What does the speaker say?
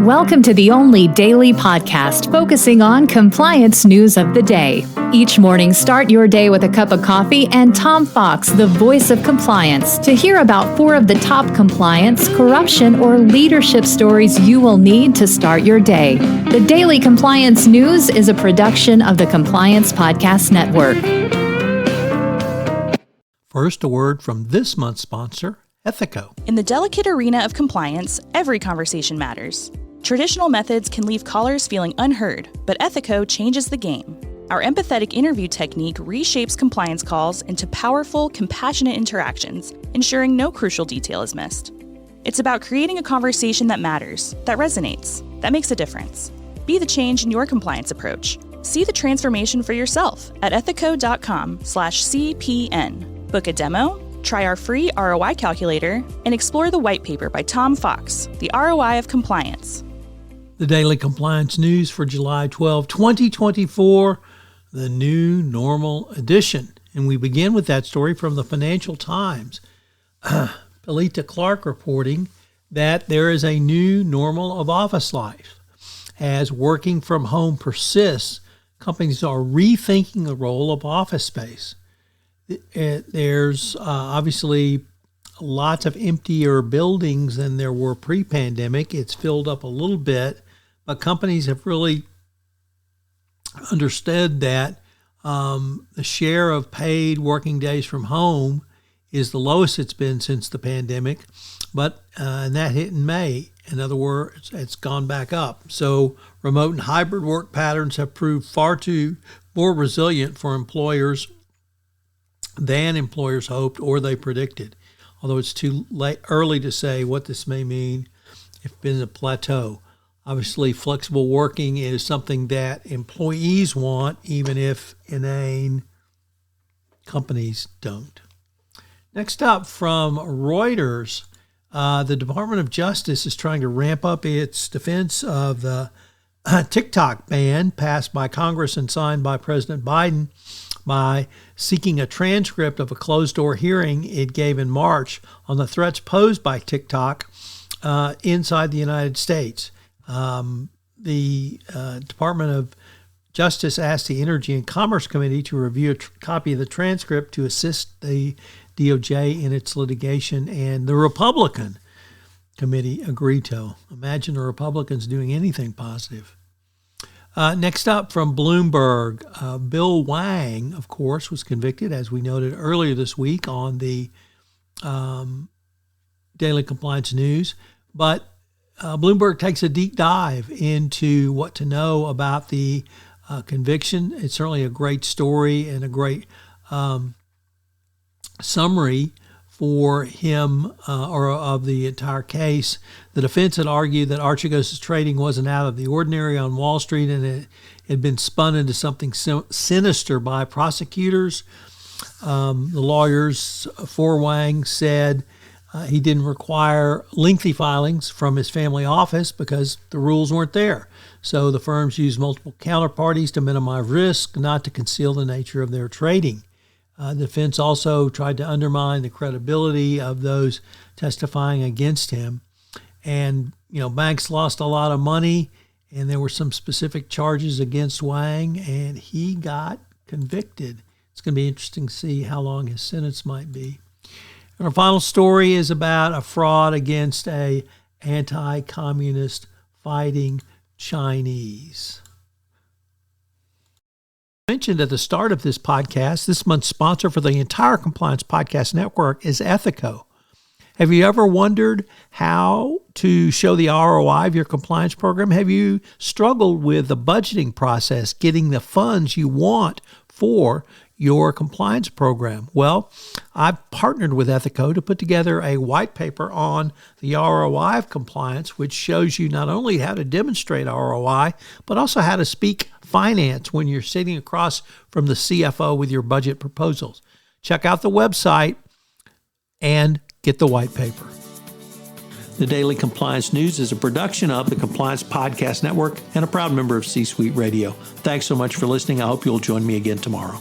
Welcome to the only daily podcast focusing on compliance news of the day. Each morning, start your day with a cup of coffee and Tom Fox, the voice of compliance, to hear about 4 of the top compliance, corruption, or leadership stories you will need to start your day. The Daily Compliance News is a production of the Compliance Podcast Network. First, a word from this month's sponsor, Ethico. In the delicate arena of compliance, every conversation matters. Traditional methods can leave callers feeling unheard, but Ethico changes the game. Our empathetic interview technique reshapes compliance calls into powerful, compassionate interactions, ensuring no crucial detail is missed. It's about creating a conversation that matters, that resonates, that makes a difference. Be the change in your compliance approach. See the transformation for yourself at ethico.com/CPN. Book a demo, try our free ROI calculator, and explore the white paper by Tom Fox, The ROI of Compliance. The Daily Compliance News for July 12, 2024, the new normal edition. And we begin with that story from the Financial Times. Pelita Clark reporting that there is a new normal of office life. As working from home persists, companies are rethinking the role of office space. There's obviously lots of emptier buildings than there were pre-pandemic. It's filled up a little bit, but companies have really understood that the share of paid working days from home is the lowest it's been since the pandemic, and that hit in May. In other words, it's gone back up. So remote and hybrid work patterns have proved far too more resilient for employers than employers hoped or they predicted. Although it's too early to say what this may mean if it's been a plateau. Obviously, flexible working is something that employees want, even if inane companies don't. Next up from Reuters, the Department of Justice is trying to ramp up its defense of the TikTok ban passed by Congress and signed by President Biden by seeking a transcript of a closed-door hearing it gave in March on the threats posed by TikTok inside the United States. The Department of Justice asked the Energy and Commerce Committee to review a copy of the transcript to assist the DOJ in its litigation, and the Republican committee agreed to. Imagine the Republicans doing anything positive. Next up from Bloomberg, Bill Wang, of course, was convicted, as we noted earlier this week on the Daily Compliance News. But Bloomberg takes a deep dive into what to know about the conviction. It's certainly a great story and a great summary for him or of the entire case. The defense had argued that Archegos' trading wasn't out of the ordinary on Wall Street and it had been spun into something sinister by prosecutors. The lawyers for Wang said he didn't require lengthy filings from his family office because the rules weren't there. So the firms used multiple counterparties to minimize risk, not to conceal the nature of their trading. The defense also tried to undermine the credibility of those testifying against him. And, banks lost a lot of money, and there were some specific charges against Wang, and he got convicted. It's going to be interesting to see how long his sentence might be. And our final story is about a fraud against a anti-communist fighting Chinese. Mentioned at the start of this podcast, this month's sponsor for the entire Compliance Podcast Network is Ethico. Have you ever wondered how to show the ROI of your compliance program? Have you struggled with the budgeting process, getting the funds you want for your compliance program? Well, I've partnered with Ethico to put together a white paper on the ROI of compliance, which shows you not only how to demonstrate ROI, but also how to speak finance when you're sitting across from the CFO with your budget proposals. Check out the website and get the white paper. The Daily Compliance News is a production of the Compliance Podcast Network and a proud member of C-Suite Radio. Thanks so much for listening. I hope you'll join me again tomorrow.